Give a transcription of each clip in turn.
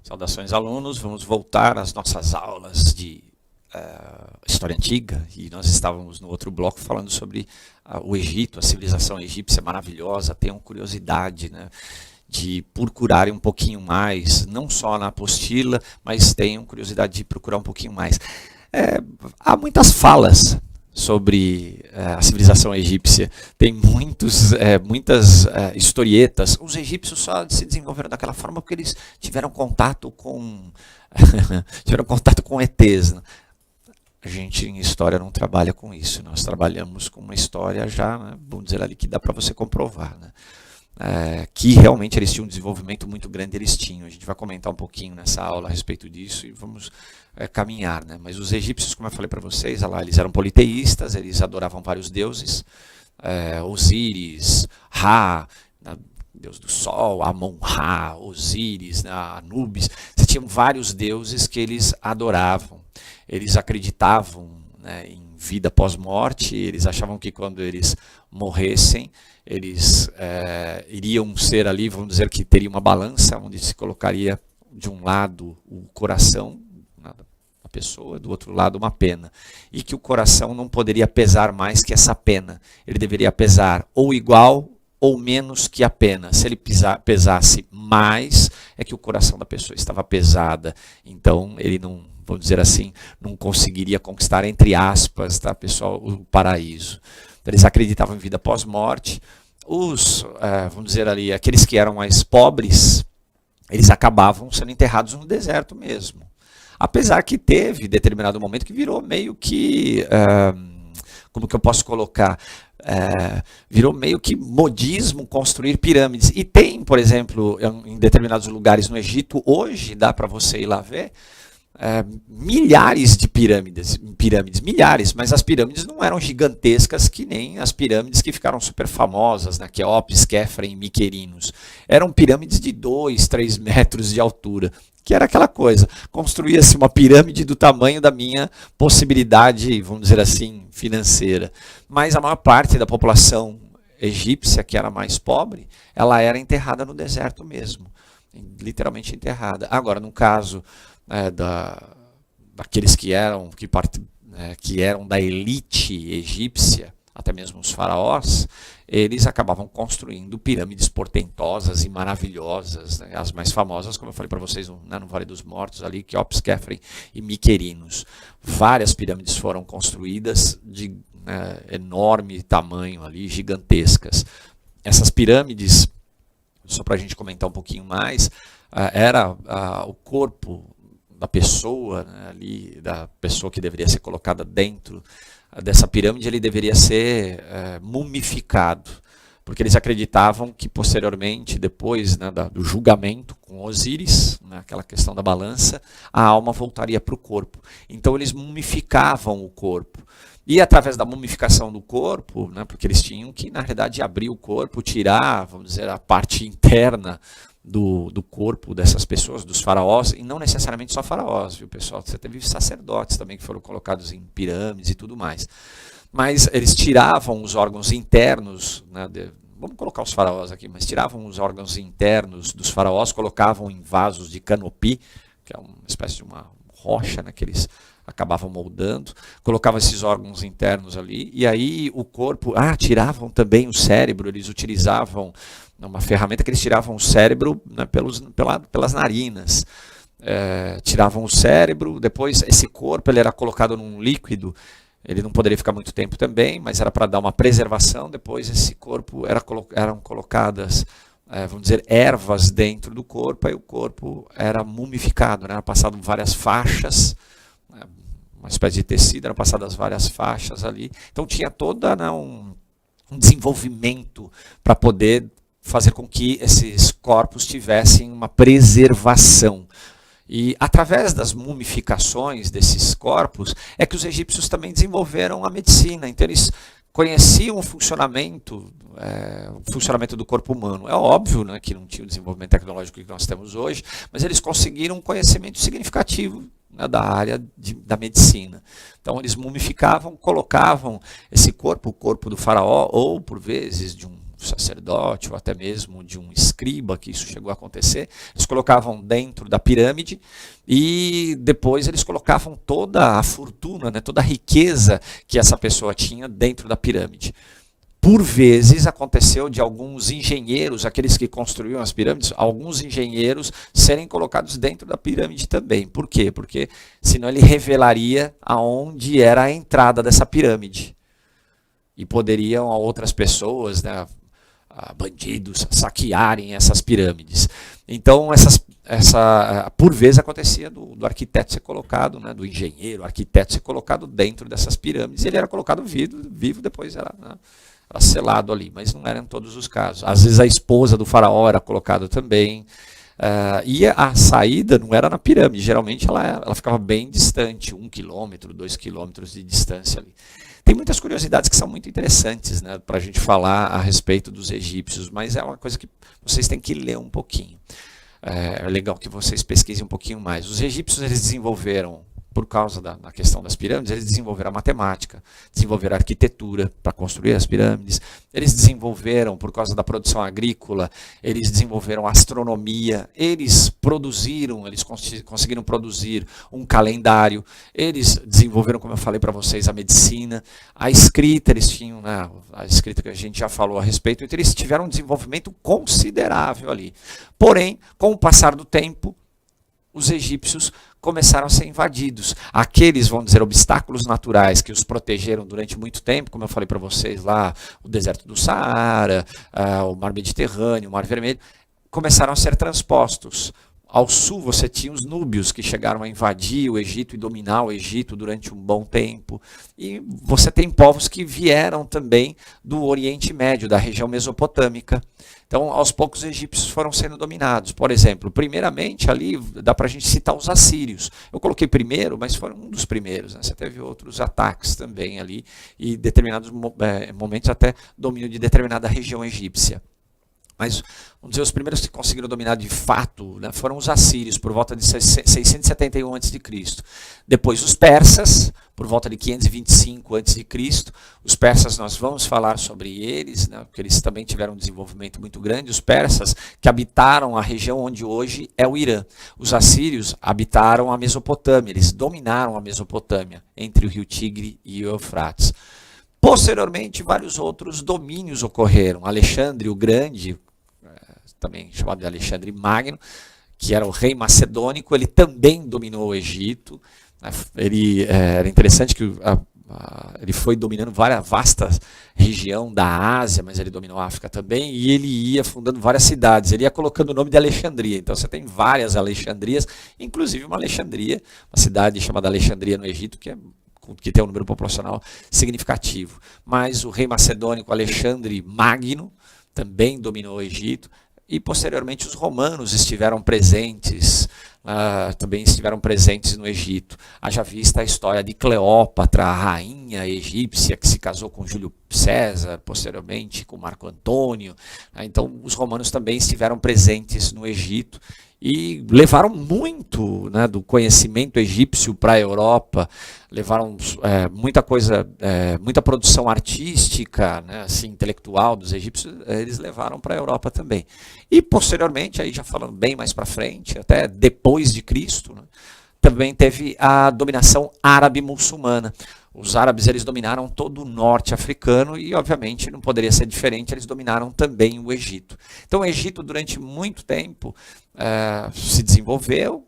Saudações, alunos. Vamos voltar às nossas aulas de história antiga, e nós estávamos no outro bloco falando sobre o Egito, a civilização egípcia maravilhosa. Tenham curiosidade, né, de procurarem um pouquinho mais, não só na apostila, mas tenham curiosidade de procurar um pouquinho mais. Há muitas falas sobre a civilização egípcia. Tem muitas historietas. Os egípcios só se desenvolveram daquela forma porque eles tiveram contato com tiveram contato com ETs. Né? A gente em história não trabalha com isso. Nós trabalhamos com uma história já, né, vamos dizer ali, que dá para você comprovar, né? Que realmente eles tinham um desenvolvimento muito grande, eles tinham. A gente vai comentar um pouquinho nessa aula a respeito disso e vamos caminhar, né? Mas os egípcios, como eu falei para vocês, eles eram politeístas, eles adoravam vários deuses, Osíris, Ra, deus do sol, Amon-Ra, Osíris, Anubis. Tinham vários deuses que eles adoravam. Eles acreditavam, né, em vida pós-morte. Eles achavam que quando eles morressem, eles iriam ser ali, vamos dizer que teria uma balança, onde se colocaria de um lado o coração da pessoa, do outro lado uma pena. E que o coração não poderia pesar mais que essa pena. Ele deveria pesar ou igual ou menos que a pena. Se ele pesasse mais, é que o coração da pessoa estava pesada. Então ele não, vamos dizer assim, não conseguiria conquistar, entre aspas, tá, pessoal, o paraíso. Eles acreditavam em vida pós-morte. Vamos dizer ali, aqueles que eram mais pobres, eles acabavam sendo enterrados no deserto mesmo. Apesar que teve determinado momento que virou meio que, como que eu posso colocar, virou meio que modismo construir pirâmides. E tem, por exemplo, em determinados lugares no Egito, hoje dá para você ir lá ver, milhares de pirâmides, milhares, mas as pirâmides não eram gigantescas que nem as pirâmides que ficaram super famosas, né, Quéops, Quéfren e Miquerinos. Eram pirâmides de 2, 3 metros de altura, que era aquela coisa, construía-se uma pirâmide do tamanho da minha possibilidade, vamos dizer assim, financeira. Mas a maior parte da população egípcia, que era mais pobre, ela era enterrada no deserto mesmo, literalmente enterrada. Agora, no caso daqueles que eram da elite egípcia, até mesmo os faraós, eles acabavam construindo pirâmides portentosas e maravilhosas, né? As mais famosas, como eu falei para vocês, no Vale dos Mortos, ali, Quéops, Quéfren e Miquerinos. Várias pirâmides foram construídas de enorme tamanho ali, gigantescas. Essas pirâmides, só para a gente comentar um pouquinho mais, era o corpo da pessoa, né, ali, da pessoa que deveria ser colocada dentro dessa pirâmide, ele deveria ser mumificado, porque eles acreditavam que posteriormente, depois, né, do julgamento com Osíris, né, aquela questão da balança, a alma voltaria para o corpo. Então eles mumificavam o corpo. E através da mumificação do corpo, né, porque eles tinham que, na realidade, abrir o corpo, tirar, vamos dizer, a parte interna do corpo dessas pessoas, dos faraós, e não necessariamente só faraós, viu, pessoal? Você teve sacerdotes também que foram colocados em pirâmides e tudo mais. Mas eles tiravam os órgãos internos, né, vamos colocar os faraós aqui, mas tiravam os órgãos internos dos faraós, colocavam em vasos de canopi, que é uma espécie de uma rocha, né, que eles acabavam moldando, colocavam esses órgãos internos ali, e aí o corpo, tiravam também o cérebro, eles utilizavam uma ferramenta que eles tiravam o cérebro, né, pelas narinas, tiravam o cérebro, depois esse corpo ele era colocado num líquido, ele não poderia ficar muito tempo também, mas era para dar uma preservação. Depois esse corpo eram colocadas, vamos dizer, ervas dentro do corpo, aí o corpo era mumificado, né, era passado várias faixas, uma espécie de tecido, eram passadas várias faixas ali, então tinha toda, né, um desenvolvimento para poder fazer com que esses corpos tivessem uma preservação. E através das mumificações desses corpos é que os egípcios também desenvolveram a medicina. Então eles conheciam o funcionamento do corpo humano. É óbvio, né, que não tinha o desenvolvimento tecnológico que nós temos hoje, mas eles conseguiram um conhecimento significativo, né, da área da medicina. Então eles mumificavam, colocavam esse corpo, o corpo do faraó, ou por vezes de um sacerdote ou até mesmo de um escriba, que isso chegou a acontecer. Eles colocavam dentro da pirâmide e depois eles colocavam toda a fortuna, né, toda a riqueza que essa pessoa tinha dentro da pirâmide. Por vezes aconteceu de alguns engenheiros, aqueles que construíam as pirâmides, alguns engenheiros serem colocados dentro da pirâmide também. Por quê? Porque senão ele revelaria aonde era a entrada dessa pirâmide. E poderiam outras pessoas, né, bandidos, saquearem essas pirâmides. Então, por vezes acontecia do arquiteto ser colocado, né, do engenheiro, arquiteto ser colocado dentro dessas pirâmides. Ele era colocado vivo depois era selado ali, mas não eram todos os casos. Às vezes a esposa do faraó era colocada também. E a saída não era na pirâmide, geralmente ela ficava bem distante, 1 quilômetro, 2 quilômetros de distância ali. Tem muitas curiosidades que são muito interessantes, né, para a gente falar a respeito dos egípcios, mas é uma coisa que vocês têm que ler um pouquinho. É legal que vocês pesquisem um pouquinho mais. Os egípcios eles desenvolveram, por causa da questão das pirâmides, eles desenvolveram a matemática, desenvolveram a arquitetura para construir as pirâmides, eles desenvolveram, por causa da produção agrícola, eles desenvolveram a astronomia, eles conseguiram produzir um calendário, eles desenvolveram, como eu falei para vocês, a medicina, a escrita, eles tinham, né, a escrita que a gente já falou a respeito, então eles tiveram um desenvolvimento considerável ali. Porém, com o passar do tempo, os egípcios começaram a ser invadidos. Aqueles, vamos dizer, obstáculos naturais que os protegeram durante muito tempo, como eu falei para vocês lá, o deserto do Saara, o mar Mediterrâneo, o mar Vermelho, começaram a ser transpostos. Ao sul você tinha os núbios que chegaram a invadir o Egito e dominar o Egito durante um bom tempo. E você tem povos que vieram também do Oriente Médio, da região mesopotâmica. Então, aos poucos, os egípcios foram sendo dominados. Por exemplo, primeiramente, ali dá para a gente citar os assírios. Eu coloquei primeiro, mas foram um dos primeiros, né? Você teve outros ataques também ali, e em determinados momentos até domínio de determinada região egípcia. Mas, vamos dizer, os primeiros que conseguiram dominar de fato, né, foram os assírios, por volta de 671 a.C. Depois os persas, por volta de 525 a.C. Os persas, nós vamos falar sobre eles, né, porque eles também tiveram um desenvolvimento muito grande. Os persas que habitaram a região onde hoje é o Irã. Os assírios habitaram a Mesopotâmia, eles dominaram a Mesopotâmia, entre o rio Tigre e o Eufrates. Posteriormente, vários outros domínios ocorreram. Alexandre o Grande, também chamado de Alexandre Magno, que era o rei macedônico, ele também dominou o Egito. Era interessante que ele foi dominando vasta região da Ásia, mas ele dominou a África também, e ele ia fundando várias cidades, ele ia colocando o nome de Alexandria. Então você tem várias Alexandrias, inclusive uma Alexandria, uma cidade chamada Alexandria no Egito, que tem um número populacional significativo. Mas o rei macedônico Alexandre Magno também dominou o Egito, e posteriormente os romanos estiveram presentes, também estiveram presentes no Egito. Haja vista a história de Cleópatra, a rainha egípcia que se casou com Júlio César, posteriormente com Marco Antônio. Então os romanos também estiveram presentes no Egito e levaram muito, né, do conhecimento egípcio para a Europa, levaram muita coisa, muita produção artística, né, assim, intelectual dos egípcios, eles levaram para a Europa também. E posteriormente, aí já falando bem mais para frente, até depois de Cristo, né, também teve a dominação árabe-muçulmana. Os árabes eles dominaram todo o norte africano e, obviamente, não poderia ser diferente, eles dominaram também o Egito. Então, o Egito, durante muito tempo, se desenvolveu,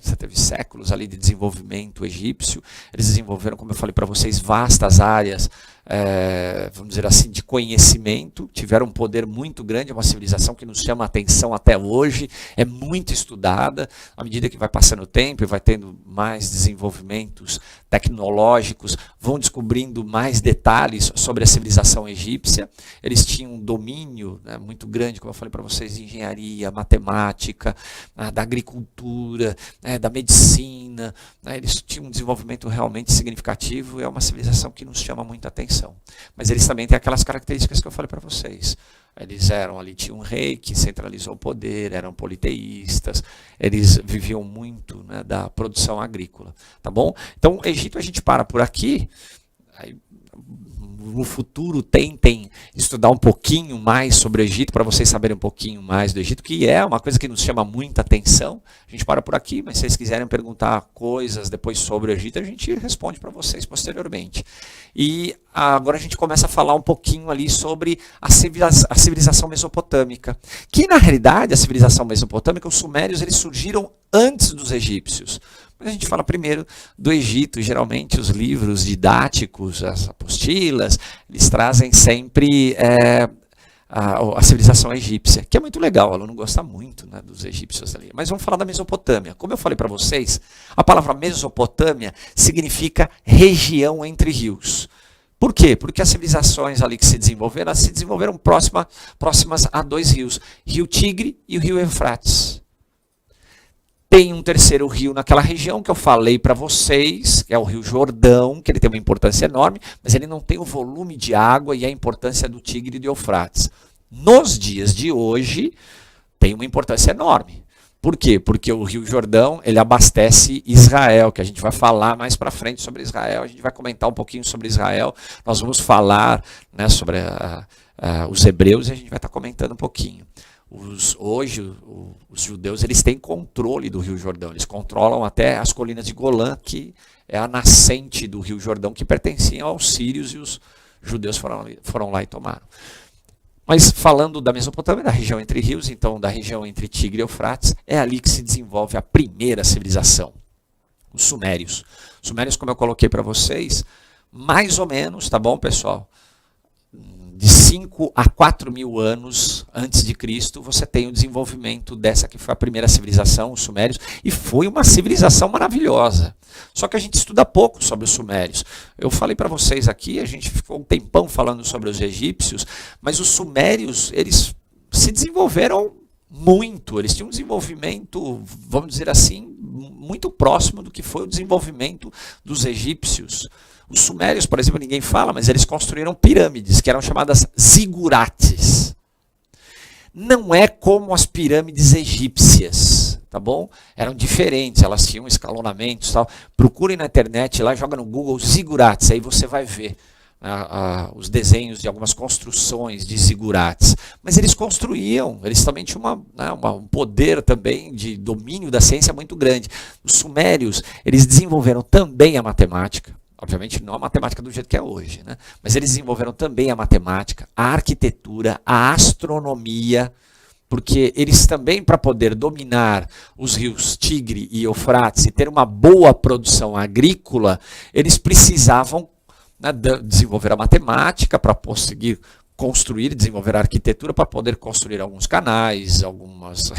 você teve séculos ali de desenvolvimento egípcio. Eles desenvolveram, como eu falei para vocês, vastas áreas, vamos dizer assim, de conhecimento, tiveram um poder muito grande, é uma civilização que nos chama a atenção até hoje, é muito estudada. À medida que vai passando o tempo e vai tendo mais desenvolvimentos tecnológicos, vão descobrindo mais detalhes sobre a civilização egípcia. Eles tinham um domínio, né, muito grande, como eu falei para vocês, de engenharia, matemática, da agricultura, da medicina. Eles tinham um desenvolvimento realmente significativo e é uma civilização que nos chama muita atenção. Mas eles também têm aquelas características que eu falei para vocês. Eles tinham um rei que centralizou o poder, eram politeístas, eles viviam muito, né, da produção agrícola. Tá bom? Então, o Egito a gente para por aqui. Aí, no futuro tentem estudar um pouquinho mais sobre o Egito, para vocês saberem um pouquinho mais do Egito, que é uma coisa que nos chama muita atenção. A gente para por aqui, mas se vocês quiserem perguntar coisas depois sobre o Egito, a gente responde para vocês posteriormente. E agora a gente começa a falar um pouquinho ali sobre a civilização mesopotâmica, que na realidade a civilização mesopotâmica, os sumérios, eles surgiram antes dos egípcios. Mas a gente fala primeiro do Egito. Geralmente os livros didáticos, as apostilas, eles trazem sempre a civilização egípcia, que é muito legal, o aluno gosta muito, né, dos egípcios ali. Mas vamos falar da Mesopotâmia. Como eu falei para vocês, a palavra Mesopotâmia significa região entre rios. Por quê? Porque as civilizações ali que se desenvolveram, elas se desenvolveram próximas a dois rios, Rio Tigre e o Rio Eufrates. Tem um terceiro rio naquela região que eu falei para vocês, que é o Rio Jordão, que ele tem uma importância enorme, mas ele não tem o volume de água e a importância do Tigre e do Eufrates. Nos dias de hoje, tem uma importância enorme. Por quê? Porque o Rio Jordão, ele abastece Israel, que a gente vai falar mais para frente sobre Israel, a gente vai comentar um pouquinho sobre Israel, nós vamos falar, né, sobre os hebreus e a gente vai estar comentando um pouquinho. Hoje, os judeus, eles têm controle do Rio Jordão, eles controlam até as colinas de Golã, que é a nascente do Rio Jordão, que pertenciam aos sírios, e os judeus foram lá e tomaram. Mas falando da Mesopotâmia, da região entre rios, então da região entre Tigre e Eufrates, é ali que se desenvolve a primeira civilização, os sumérios. Os sumérios, como eu coloquei para vocês, mais ou menos, tá bom, pessoal? De 5 a 4 mil anos antes de Cristo, você tem o desenvolvimento dessa que foi a primeira civilização, os sumérios, e foi uma civilização maravilhosa. Só que a gente estuda pouco sobre os sumérios. Eu falei para vocês aqui, a gente ficou um tempão falando sobre os egípcios, mas os sumérios, eles se desenvolveram muito, eles tinham um desenvolvimento, vamos dizer assim, muito próximo do que foi o desenvolvimento dos egípcios. Os sumérios, por exemplo, ninguém fala, mas eles construíram pirâmides, que eram chamadas zigurates. Não é como as pirâmides egípcias, tá bom? Eram diferentes, elas tinham escalonamentos e tal. Procurem na internet, lá joga no Google zigurates, aí você vai ver os desenhos de algumas construções de zigurates. Mas eles construíam, eles também tinham um poder também de domínio da ciência muito grande. Os sumérios, eles desenvolveram também a matemática. Obviamente não a matemática do jeito que é hoje, né? Mas eles desenvolveram também a matemática, a arquitetura, a astronomia, porque eles também, para poder dominar os rios Tigre e Eufrates e ter uma boa produção agrícola, eles precisavam, né, desenvolver a matemática para conseguir construir e desenvolver a arquitetura para poder construir alguns canais, alguns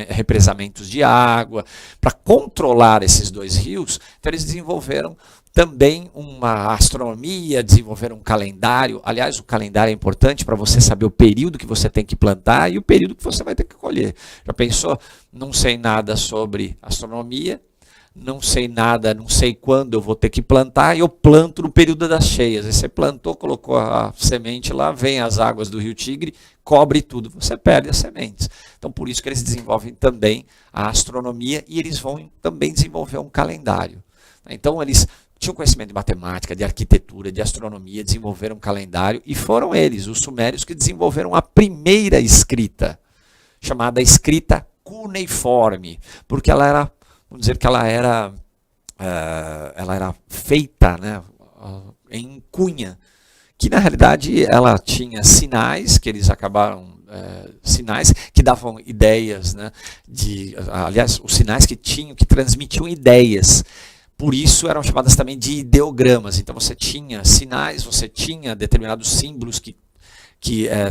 represamentos de água, para controlar esses dois rios. Então eles desenvolveram também uma astronomia, desenvolveram um calendário. Aliás, o calendário é importante para você saber o período que você tem que plantar e o período que você vai ter que colher. Já pensou? Não sei nada sobre astronomia, não sei nada, não sei quando eu vou ter que plantar, e eu planto no período das cheias. Aí você plantou, colocou a semente lá, vem as águas do Rio Tigre, cobre tudo, você perde as sementes. Então, por isso que eles desenvolvem também a astronomia e eles vão também desenvolver um calendário. Então, eles tinham conhecimento de matemática, de arquitetura, de astronomia, desenvolveram um calendário, e foram eles, os sumérios, que desenvolveram a primeira escrita, chamada escrita cuneiforme, porque ela era, vamos dizer que ela era feita, né, em cunha, que na realidade ela tinha sinais, que eles acabaram, sinais que davam ideias, né, aliás, os sinais que transmitiam ideias. Por isso eram chamadas também de ideogramas. Então você tinha sinais, você tinha determinados símbolos que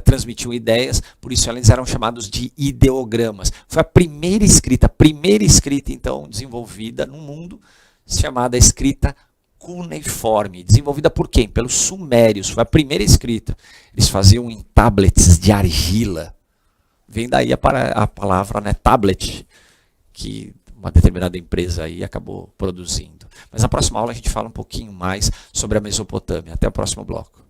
transmitiam ideias, por isso eles eram chamados de ideogramas. Foi a primeira escrita então desenvolvida no mundo, chamada escrita cuneiforme. Desenvolvida por quem? Pelos sumérios. Foi a primeira escrita. Eles faziam em tablets de argila. Vem daí a palavra, né, tablet, que uma determinada empresa aí acabou produzindo. Mas na próxima aula a gente fala um pouquinho mais sobre a Mesopotâmia. Até o próximo bloco.